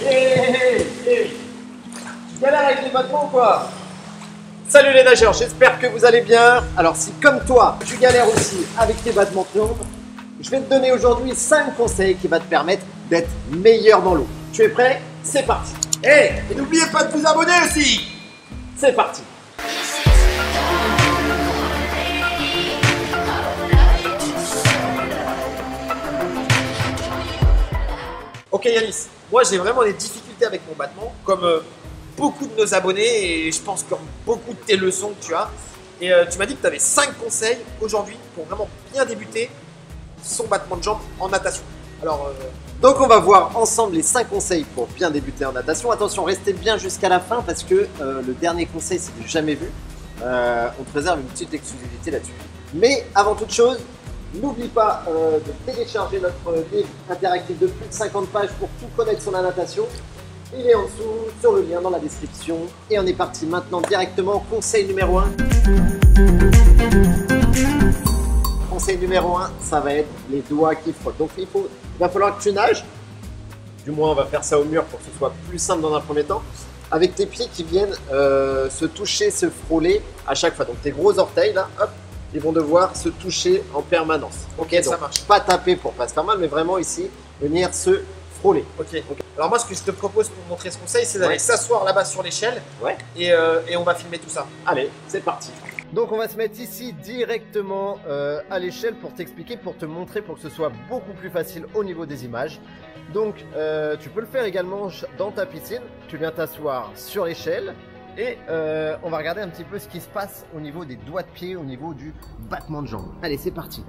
Tu galères avec les battements ou quoi? Salut les nageurs, j'espère que vous allez bien. Alors si comme toi, tu galères aussi avec tes battements de jambes, je vais te donner aujourd'hui 5 conseils qui vont te permettre d'être meilleur dans l'eau. Tu es prêt? C'est parti. Et n'oubliez pas de vous abonner aussi. C'est parti. Ok Yanis, moi j'ai vraiment des difficultés avec mon battement, comme beaucoup de nos abonnés et je pense comme beaucoup de tes leçons que tu as. Et tu m'as dit que tu avais 5 conseils aujourd'hui pour vraiment bien débuter son battement de jambes en natation. Alors, donc on va voir ensemble les 5 conseils pour bien débuter en natation. Attention, restez bien jusqu'à la fin parce que le dernier conseil c'est du jamais vu. On te réserve une petite exclusivité là-dessus. Mais avant toute chose, n'oublie pas de télécharger notre livre interactif de plus de 50 pages pour tout connaître sur la natation. Il est en dessous, sur le lien dans la description. Et on est parti maintenant directement. Conseil numéro 1. Conseil numéro 1, ça va être les doigts qui frottent. Donc il va falloir que tu nages. Du moins, on va faire ça au mur pour que ce soit plus simple dans un premier temps. Avec tes pieds qui viennent se toucher, se frôler à chaque fois. Donc tes gros orteils là, hop, ils vont devoir se toucher en permanence. Ok, donc ça marche. pas taper pour pas se faire mal, mais vraiment ici, venir se frôler. ok. Alors moi ce que je te propose pour montrer ce conseil, c'est d'aller s'asseoir là-bas sur l'échelle et on va filmer tout ça. Allez, c'est parti. Donc on va se mettre ici directement à l'échelle pour t'expliquer, pour te montrer, pour que ce soit beaucoup plus facile au niveau des images. Donc tu peux le faire également dans ta piscine. Tu viens t'asseoir sur l'échelle et on va regarder un petit peu ce qui se passe au niveau des doigts de pied, au niveau du battement de jambes. Allez, c'est parti.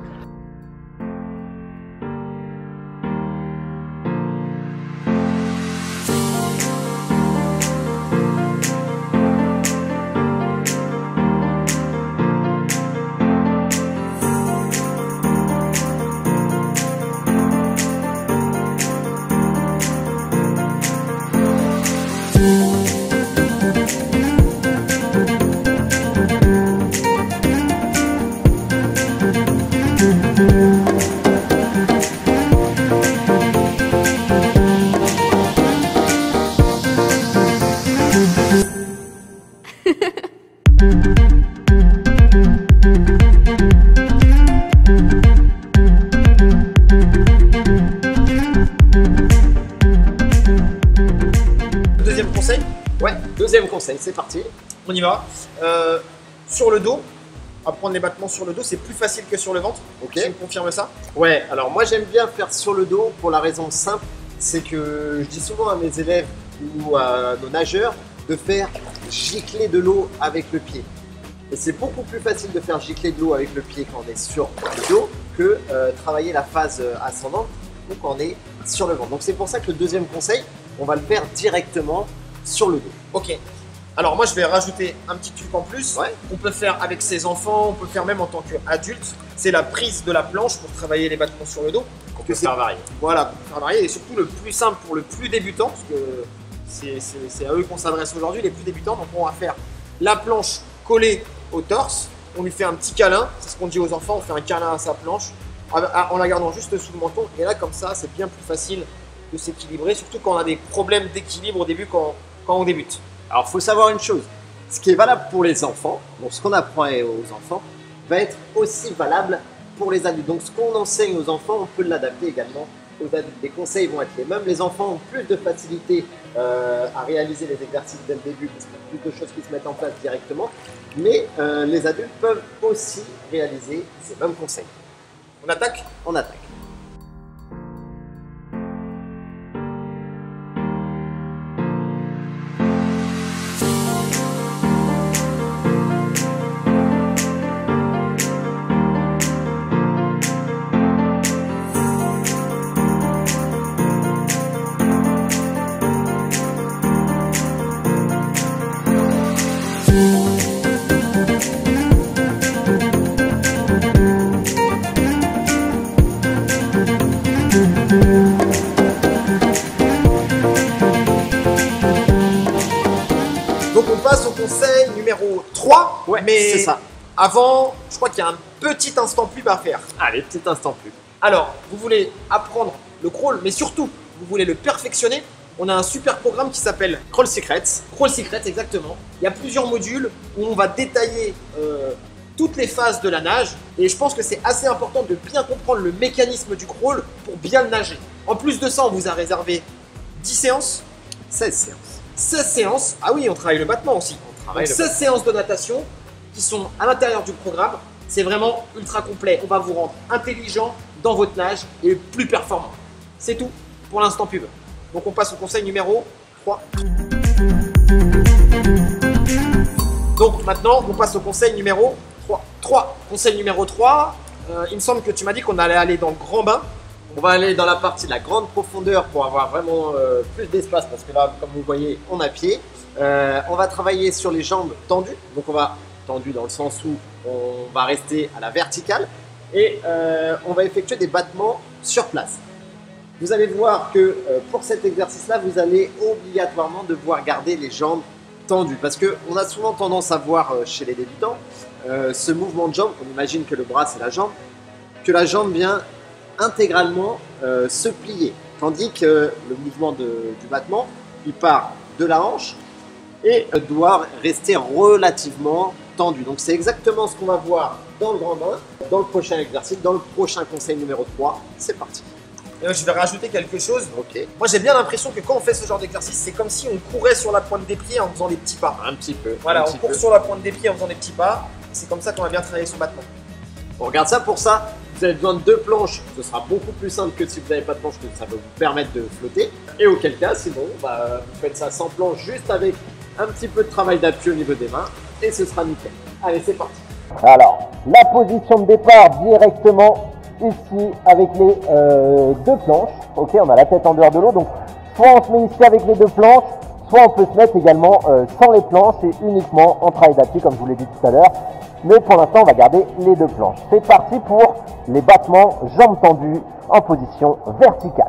Deuxième conseil, Ouais, deuxième conseil, c'est parti. on y va. Sur le dos, apprendre les battements sur le dos, c'est plus facile que sur le ventre. Ok. Tu me confirmes ça? Ouais, alors moi j'aime bien faire sur le dos pour la raison simple, c'est que je dis souvent à mes élèves ou à nos nageurs de faire gicler de l'eau avec le pied. Et c'est beaucoup plus facile de faire gicler de l'eau avec le pied quand on est sur le dos que travailler la phase ascendante ou quand on est sur le ventre. Donc c'est pour ça que le deuxième conseil, on va le faire directement sur le dos. Ok. Alors moi je vais rajouter un petit truc en plus. Ouais. On peut faire avec ses enfants, on peut faire même en tant qu'adulte. C'est la prise de la planche pour travailler les battements sur le dos. On peut faire varier. Voilà, pour faire varier et surtout le plus simple pour le plus débutant, parce que c'est à eux qu'on s'adresse aujourd'hui, les plus débutants. Donc on va faire la planche collée au torse, on lui fait un petit câlin, c'est ce qu'on dit aux enfants, on fait un câlin à sa planche en la gardant juste sous le menton. Et là comme ça, c'est bien plus facile de s'équilibrer, surtout quand on a des problèmes d'équilibre au début quand on débute. Alors il faut savoir une chose, ce qui est valable pour les enfants, donc ce qu'on apprend aux enfants, va être aussi valable pour les adultes. Donc ce qu'on enseigne aux enfants, on peut l'adapter également aux adultes. Les conseils vont être les mêmes. Les enfants ont plus de facilité à réaliser les exercices dès le début parce qu'il y a plus de choses qui se mettent en place directement. Mais les adultes peuvent aussi réaliser ces mêmes conseils. On attaque? On attaque. Donc on passe au conseil numéro 3, Ouais, mais c'est ça. avant, je crois qu'il y a un petit instant pub à faire. Allez, petit instant pub. Alors, vous voulez apprendre le crawl, mais surtout, vous voulez le perfectionner, on a un super programme qui s'appelle Crawl Secrets. Crawl Secrets, exactement. Il y a plusieurs modules où on va détailler toutes les phases de la nage. Et je pense que c'est assez important de bien comprendre le mécanisme du crawl pour bien le nager. En plus de ça, on vous a réservé 10 séances. 16 séances. 16 séances. Ah oui, on travaille le battement aussi. Donc 16 séances de natation qui sont à l'intérieur du programme. C'est vraiment ultra complet. On va vous rendre intelligent dans votre nage et plus performant. C'est tout pour l'instant pub. Donc on passe au conseil numéro 3. Donc maintenant, on passe au conseil numéro 3. Conseil numéro 3, il me semble que tu m'as dit qu'on allait aller dans le grand bain. On va aller dans la partie de la grande profondeur pour avoir vraiment plus d'espace parce que là, comme vous voyez, on a pied. On va travailler sur les jambes tendues. Donc on va tendu dans le sens où on va rester à la verticale et on va effectuer des battements sur place. Vous allez voir que pour cet exercice-là, vous allez obligatoirement devoir garder les jambes tendues parce qu'on a souvent tendance à voir chez les débutants ce mouvement de jambe. On imagine que le bras c'est la jambe, que la jambe vient intégralement se plier, tandis que le mouvement du battement, il part de la hanche et doit rester relativement tendu. Donc c'est exactement ce qu'on va voir dans le grand bain, dans le prochain exercice, dans le prochain conseil numéro 3. C'est parti. Et je vais rajouter quelque chose. Ok. Moi j'ai bien l'impression que quand on fait ce genre d'exercice, c'est comme si on courait sur la pointe des pieds en faisant des petits pas. Un petit peu. Voilà, on court sur la pointe des pieds en faisant des petits pas. C'est comme ça qu'on va bien travailler son battement. On regarde ça. Pour ça, vous avez besoin de 2 planches. Ce sera beaucoup plus simple que si vous n'avez pas de planche, que ça va vous permettre de flotter. Et auquel cas, sinon, vous faites ça sans planche, juste avec un petit peu de travail d'appui au niveau des mains. Et ce sera nickel. Allez, c'est parti. Alors, la position de départ directement ici avec les 2 planches. Ok, on a la tête en dehors de l'eau. Donc, soit on se met ici avec les 2 planches, soit on peut se mettre également sans les planches et uniquement en travail d'appui, comme je vous l'ai dit tout à l'heure. Mais pour l'instant, on va garder les 2 planches. C'est parti pour les battements jambes tendues en position verticale.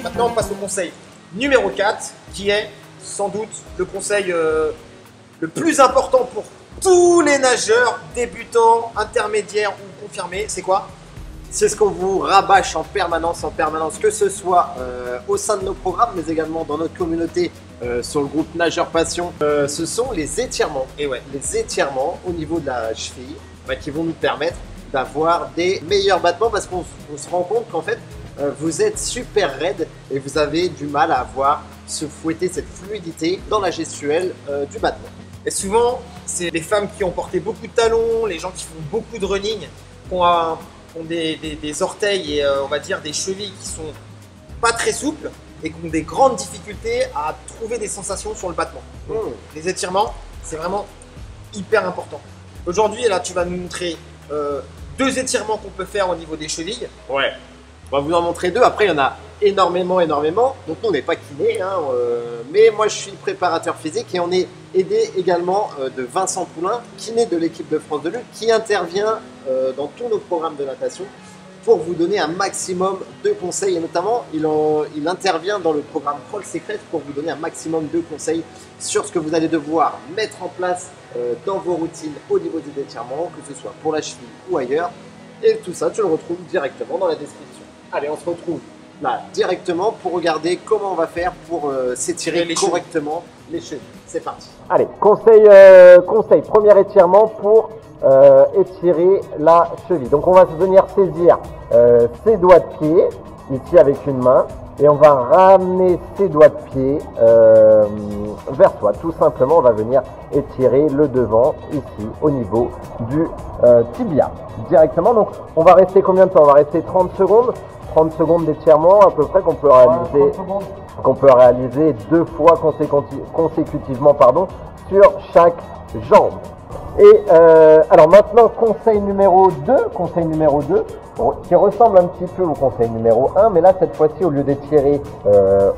Maintenant, on passe au conseil numéro 4, qui est sans doute le conseil le plus important pour tous les nageurs, débutants, intermédiaires ou confirmés. C'est quoi? C'est ce qu'on vous rabâche en permanence, que ce soit au sein de nos programmes, mais également dans notre communauté sur le groupe Nageurs Passion. Ce sont les étirements. Et ouais, les étirements au niveau de la cheville qui vont nous permettre d'avoir des meilleurs battements parce qu'on se rend compte qu'en fait, vous êtes super raide et vous avez du mal à avoir ce fouetté, cette fluidité dans la gestuelle du battement. et souvent, c'est les femmes qui ont porté beaucoup de talons, les gens qui font beaucoup de running, qui ont des orteils et on va dire des chevilles qui sont pas très souples et qui ont des grandes difficultés à trouver des sensations sur le battement. Donc, les étirements, c'est vraiment hyper important. Aujourd'hui, là, tu vas nous montrer 2 étirements qu'on peut faire au niveau des chevilles. Ouais. On va vous en montrer 2. Après, il y en a énormément. Donc, nous, on n'est pas kiné, hein, mais moi, je suis préparateur physique et on est aidé également de Vincent Poulain, kiné de l'équipe de France de lutte, qui intervient dans tous nos programmes de natation pour vous donner un maximum de conseils. Et notamment, il intervient dans le programme Crawl Secrets pour vous donner un maximum de conseils sur ce que vous allez devoir mettre en place dans vos routines au niveau des étirements, que ce soit pour la cheville ou ailleurs. Et tout ça, tu le retrouves directement dans la description. Allez, on se retrouve là directement pour regarder comment on va faire pour s'étirer correctement les chevilles. C'est parti. Allez, conseil, premier étirement pour étirer la cheville. Donc on va venir saisir ses doigts de pied, ici avec une main, et on va ramener ses doigts de pied vers soi. Tout simplement, on va venir étirer le devant, ici, au niveau du tibia, directement. Donc on va rester combien de temps? On va rester 30 secondes. 30 secondes d'étirement à peu près qu'on peut réaliser 2 fois consécutivement sur chaque jambe. Et alors maintenant, conseil numéro 2, qui ressemble un petit peu au conseil numéro 1, mais là cette fois-ci, au lieu d'étirer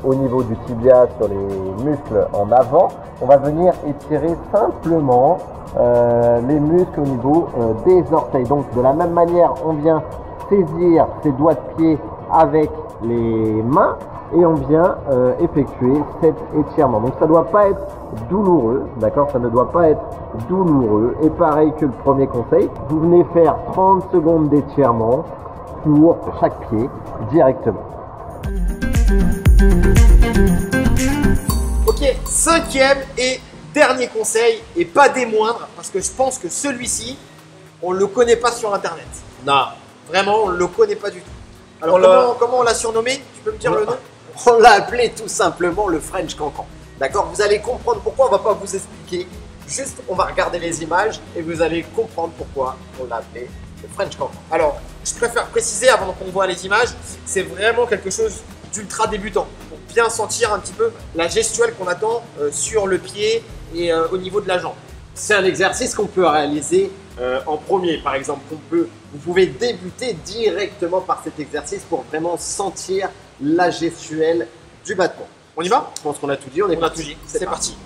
au niveau du tibia sur les muscles en avant, on va venir étirer simplement les muscles au niveau des orteils. Donc de la même manière, on vient saisir ses doigts de pied avec les mains et on vient effectuer cet étirement. Donc ça ne doit pas être douloureux, d'accord? Ça ne doit pas être douloureux. Et pareil que le premier conseil, vous venez faire 30 secondes d'étirement pour chaque pied directement. Ok, 5e et dernier conseil, et pas des moindres, parce que je pense que celui-ci, on ne le connaît pas sur Internet. Non. Vraiment, on ne le connaît pas du tout. Alors comment on l'a surnommé? Tu peux me dire le nom? On l'a appelé tout simplement le French Cancan. D'accord? Vous allez comprendre pourquoi, on ne va pas vous expliquer. Juste, on va regarder les images et vous allez comprendre pourquoi on l'a appelé le French Cancan. Alors, je préfère préciser avant qu'on voit les images, c'est vraiment quelque chose d'ultra débutant. Pour bien sentir un petit peu la gestuelle qu'on attend sur le pied et au niveau de la jambe. C'est un exercice qu'on peut réaliser en premier, par exemple. Vous pouvez débuter directement par cet exercice pour vraiment sentir la gestuelle du battement. On y va? Je pense qu'on a tout dit, on est On a tout dit, c'est parti.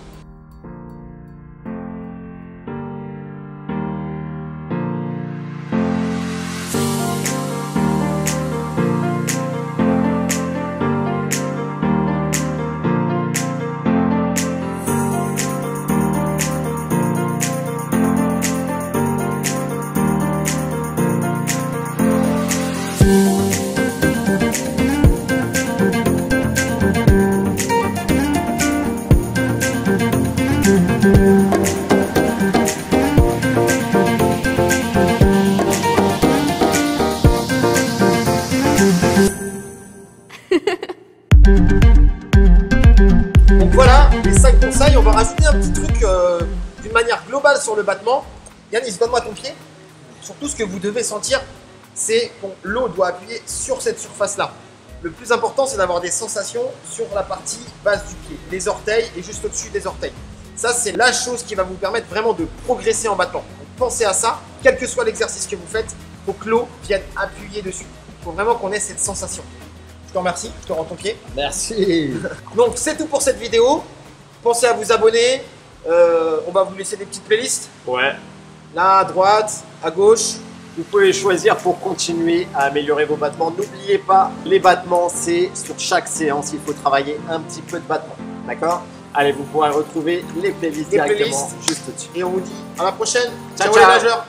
Donc voilà, les 5 conseils. On va rajouter un petit truc d'une manière globale sur le battement. Yanis, donne-moi ton pied. Surtout, ce que vous devez sentir, c'est que l'eau doit appuyer sur cette surface-là. Le plus important, c'est d'avoir des sensations sur la partie basse du pied, les orteils et juste au-dessus des orteils. Ça, c'est la chose qui va vous permettre vraiment de progresser en battement. Donc, pensez à ça, quel que soit l'exercice que vous faites, il faut que l'eau vienne appuyer dessus. Il faut vraiment qu'on ait cette sensation. Je te remercie, je te rends ton pied. Merci. Donc c'est tout pour cette vidéo. Pensez à vous abonner. On va vous laisser des petites playlists. Ouais. Là, à droite, à gauche. Vous pouvez choisir pour continuer à améliorer vos battements. N'oubliez pas, les battements, c'est sur chaque séance, il faut travailler un petit peu de battement. D'accord? Allez, vous pourrez retrouver les playlists directement juste au-dessus. Et on vous dit à la prochaine. Ciao, Ciao les ciao. nageurs.